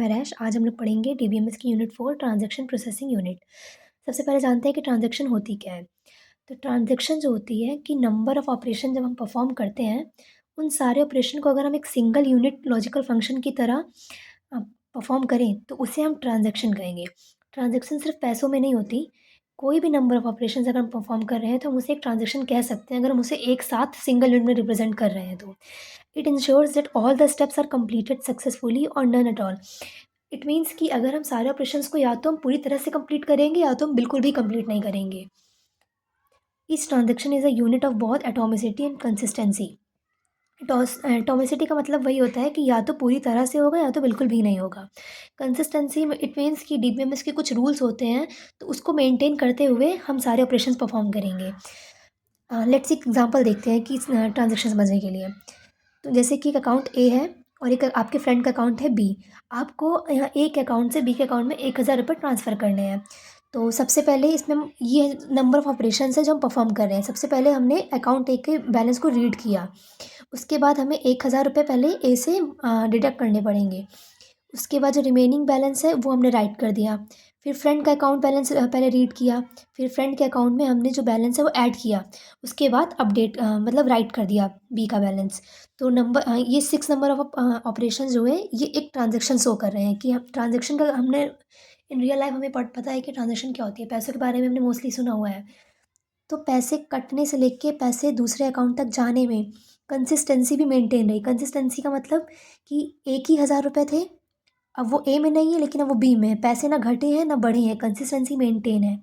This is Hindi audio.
हरेश। आज हम लोग पढ़ेंगे डीबीएमएस की यूनिट 4 ट्रांजैक्शन प्रोसेसिंग यूनिट। सबसे पहले जानते हैं कि ट्रांजैक्शन होती क्या है। तो ट्रांजैक्शन जो होती है कि नंबर ऑफ़ ऑपरेशन जब हम परफ़ॉर्म करते हैं, उन सारे ऑपरेशन को अगर हम एक सिंगल यूनिट लॉजिकल फ़ंक्शन की तरह परफ़ॉर्म करें, तो उसे हम ट्रांजैक्शन कहेंगे। ट्रांजैक्शन सिर्फ़ पैसों में नहीं होती, कोई भी नंबर ऑफ़ ऑपरेशंस अगर हम परफ़ॉर्म कर रहे हैं, तो हम उसे एक ट्रांजैक्शन कह सकते हैं, अगर हम उसे एक साथ सिंगल यूनिट में रिप्रेज़ेंट कर रहे हैं तो। It ensures that all the steps are completed successfully और none at all. It means कि अगर हम सारे ऑपरेशंस को या तो हम पूरी तरह से कंप्लीट करेंगे या तो हम बिल्कुल भी कंप्लीट नहीं करेंगे। Each transaction is a unit of both atomicity and consistency. Atomicity का मतलब वही होता है कि या तो पूरी तरह से होगा या तो बिल्कुल भी नहीं होगा। कंसिस्टेंसी में इट मीन्स कि डीबीएमएस के कुछ रूल्स होते हैं, तो उसको मेंटेन करते हुए हम सारे ऑपरेशंस परफॉर्म करेंगे। लेट्स एक एग्जांपल देखते हैं कि ट्रांजैक्शन समझने के लिए। तो जैसे कि एक अकाउंट ए है और एक आपके फ्रेंड का अकाउंट है बी। आपको यहाँ ए के अकाउंट से बी के अकाउंट में 1000 रुपये ट्रांसफ़र करने हैं। तो सबसे पहले इसमें हम ये नंबर ऑफ़ ऑपरेशंस है जो हम परफॉर्म कर रहे हैं। सबसे पहले हमने अकाउंट ए के बैलेंस को रीड किया। उसके बाद हमें 1000 रुपये पहले ए से डिडक्ट करने पड़ेंगे। उसके बाद जो रिमेनिंग बैलेंस है वो हमने राइट कर दिया। फिर फ्रेंड का अकाउंट बैलेंस पहले रीड किया। फिर फ्रेंड के अकाउंट में हमने जो बैलेंस है वो ऐड किया। उसके बाद अपडेट मतलब राइट कर दिया बी का बैलेंस। तो ये 6 नंबर ऑफ ऑपरेशंस जो है ये एक ट्रांज़ैक्शन शो कर रहे हैं कि हम ट्रांज़ैक्शन का हमने इन रियल लाइफ़ हमें पता है कि ट्रांज़ैक्शन क्या होती है। पैसों के बारे में हमने मोस्टली सुना हुआ है। तो पैसे कटने से लेके पैसे दूसरे अकाउंट तक जाने में कंसिस्टेंसी भी मेंटेन रही। कंसिस्टेंसी का मतलब कि एक ही 1000 रुपये थे, अब वो ए में नहीं है लेकिन अब वो बी में है। पैसे ना घटे हैं ना बढ़े हैं, कंसिस्टेंसी मेंटेन है।